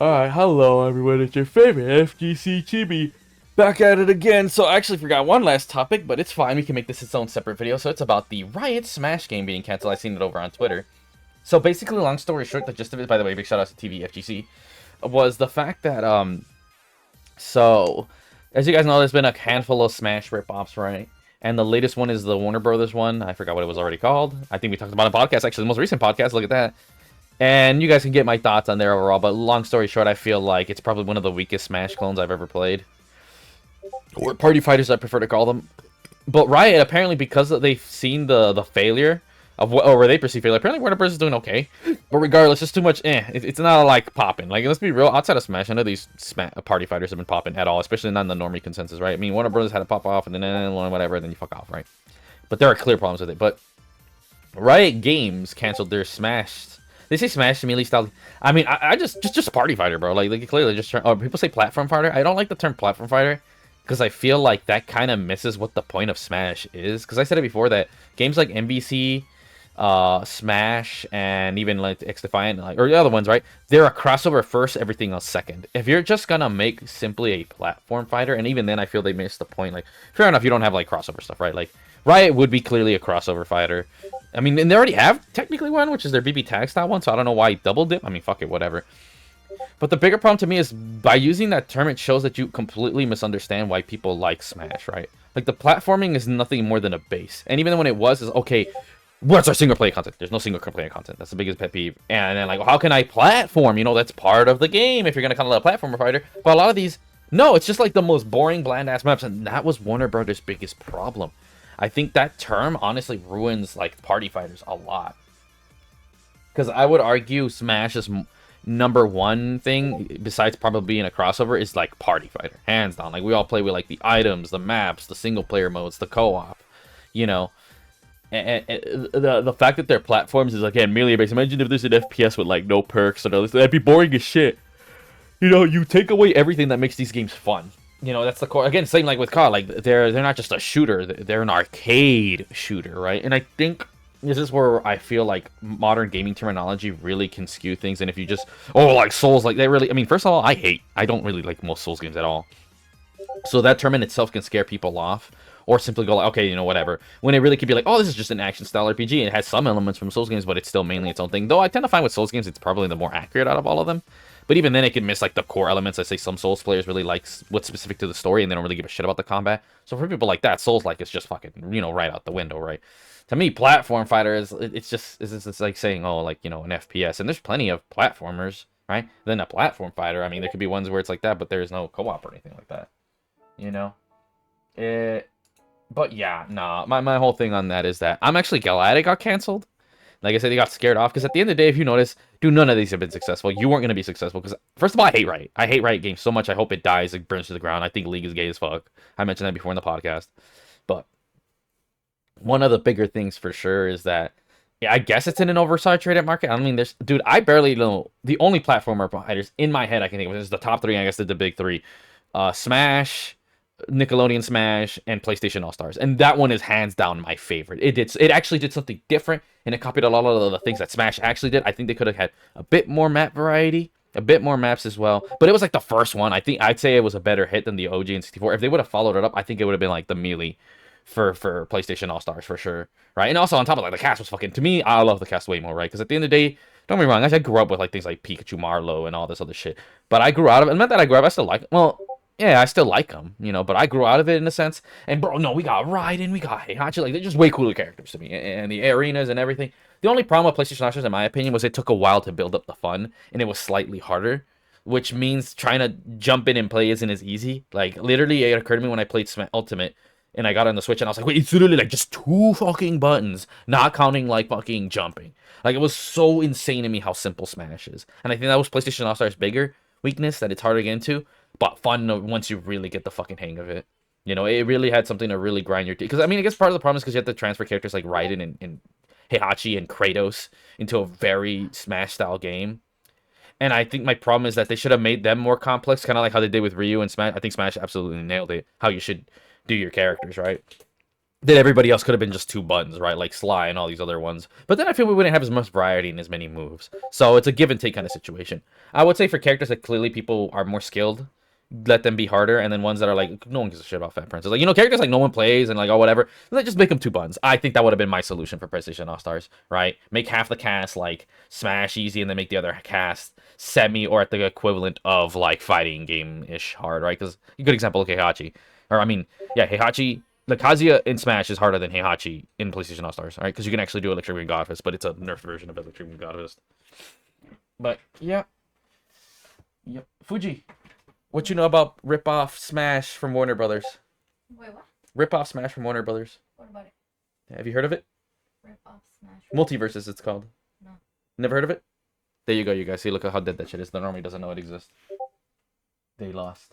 Alright, hello everyone, it's your favorite FGC Chibi. Back at it again. So I actually forgot one last topic, but it's fine. We can make this its own separate video. So it's about the Riot Smash game being canceled. I've seen it over on Twitter. So basically, long story short, the gist of it, by the way, big shout out to TV FGC, was the fact that, so, as you guys know, there's been a handful of Smash rip-offs, right? And the latest one is the Warner Brothers one. I forgot what it was already called. I think we talked about it on podcast, actually, the most recent podcast. Look at that. And you guys can get my thoughts on there overall, but long story short, I feel like it's probably one of the weakest Smash clones I've ever played. Or party fighters, I prefer to call them. But Riot, apparently, because they've seen the failure of what, or where they perceive failure, apparently Warner Bros. Is doing okay. But regardless, it's too much, it's not, like, popping. Like, let's be real, outside of Smash, none of these party fighters have been popping at all, especially not in the normie consensus, right? I mean, Warner Bros. Had to pop off, and then whatever, and then you fuck off, right? But there are clear problems with it. But Riot Games canceled their Smash. They say Smash melee style. I mean, I just party fighter, bro. Like, they clearly just turn. Oh, people say platform fighter. I don't like the term platform fighter because I feel like that kind of misses what the point of Smash is. Because I said it before that games like MVC, Smash, and even like X Defiant, like, or the other ones, right? They're a crossover first, everything else second. If you're just gonna make simply a platform fighter, and even then, I feel they miss the point. Like, fair enough, you don't have like crossover stuff, right? Like, Riot would be clearly a crossover fighter. I mean, and they already have technically one, which is their BB tag style one, so I don't know why double dip. I mean, fuck it, whatever. But the bigger problem to me is by using that term, it shows that you completely misunderstand why people like Smash, right? Like, the platforming is nothing more than a base. And even when it was, is okay, what's our single player content? There's no single player content. That's the biggest pet peeve. And then, like, well, how can I platform? You know, that's part of the game if you're going to call it a platformer fighter. But a lot of these, no, it's just like the most boring, bland-ass maps. And that was Warner Brothers' biggest problem. I think that term honestly ruins like party fighters a lot. Because I would argue Smash's number one thing, besides probably being a crossover, is like party fighter, hands down. Like, we all play with like the items, the maps, the single player modes, the co-op, you know. And the fact that their platforms is again melee based. Imagine if there's an FPS with like no perks or that'd be boring as shit. You know, you take away everything that makes these games fun. You know, that's the core. Again, same like with COD. Like, they're not just a shooter. They're an arcade shooter, right? And I think this is where I feel like modern gaming terminology really can skew things. And if you just, oh, like Souls, like they really, I mean, first of all, I don't really like most Souls games at all. So that term in itself can scare people off. Or simply go like, okay, you know, whatever. When it really could be like, oh, this is just an action-style RPG. It has some elements from Souls games, but it's still mainly its own thing. Though I tend to find with Souls games, it's probably the more accurate out of all of them. But even then, it can miss like the core elements. I say some Souls players really like what's specific to the story, and they don't really give a shit about the combat. So for people like that, Souls like it's just fucking, you know, right out the window, right? To me, platform fighter is it's like saying, oh, like, you know, an FPS, and there's plenty of platformers, right? Then a platform fighter. I mean, there could be ones where it's like that, but there's no co-op or anything like that, you know. But yeah, nah, my whole thing on that is that I'm actually glad it got canceled. Like I said, they got scared off, because at the end of the day, if you notice, dude, none of these have been successful. You weren't going to be successful, because, first of all, I hate Riot. I hate Riot Games so much, I hope it dies, it burns to the ground. I think League is gay as fuck. I mentioned that before in the podcast. But one of the bigger things for sure is that, yeah, I guess it's in an oversaturated market. I mean, dude, I barely know. The only platformer providers in my head I can think of is the top three, I guess, the big three. Smash, Nickelodeon Smash, and PlayStation All Stars, and that one is hands down my favorite. It actually did something different, and it copied a lot of the things that Smash actually did. I think they could have had a bit more map variety, a bit more maps as well. But it was like the first one. I think I'd say it was a better hit than the OG in 64. If they would have followed it up, I think it would have been like the melee for PlayStation All Stars for sure, right? And also on top of like the cast was fucking, to me, I love the cast way more, right? Because at the end of the day, don't get me wrong, I grew up with like things like Pikachu, Marlowe, and all this other shit. But I grew out of it. Not that I grew up, I still like it. Well, yeah, I still like them, you know, but I grew out of it in a sense. And bro, no, we got Raiden, we got Heihachi, like, they're just way cooler characters to me, and the arenas and everything. The only problem with PlayStation Masters, in my opinion, was it took a while to build up the fun, and it was slightly harder, which means trying to jump in and play isn't as easy. Like, literally, it occurred to me when I played Ultimate, and I got on the Switch, and I was like, wait, it's literally like just two fucking buttons, not counting like fucking jumping. Like, it was so insane to me how simple Smash is. And I think that was PlayStation All Stars' bigger weakness, that it's hard to get into, but fun once you really get the fucking hang of it. You know, it really had something to really grind your teeth. Because, I mean, I guess part of the problem is because you have to transfer characters like Raiden and Heihachi and Kratos into a very Smash-style game. And I think my problem is that they should have made them more complex, kind of like how they did with Ryu and Smash. I think Smash absolutely nailed it, how you should do your characters, right? then everybody else could have been just 2 buttons, right? Like Sly and all these other ones. But then I feel we wouldn't have as much variety and as many moves. So it's a give and take kind of situation. I would say for characters that clearly people are more skilled, let them be harder. And then ones that are like, no one gives a shit about Fat Princess. Like, characters like no one plays and like, oh, whatever. Let's just make them 2 buttons. I think that would have been my solution for PlayStation All-Stars, right? Make half the cast like Smash easy and then make the other cast semi or at the equivalent of like fighting game-ish hard, right? Because a good example, like Heihachi. Or, I mean, yeah, Heihachi. Like, Kazuya in Smash is harder than Heihachi in PlayStation All-Stars, right? Because you can actually do Electric Wing God Fist, but it's a nerfed version of Electric Wing God Fist. But, yeah. Yep. Fuji, what you know about rip-off Smash from Warner Brothers? Wait, what? Rip-off Smash from Warner Brothers. What about it? Have you heard of it? Rip-off Smash. Multiverses, it's called. No. Never heard of it? There you go, you guys. See, look at how dead that shit is. That normally doesn't know it exists. They lost.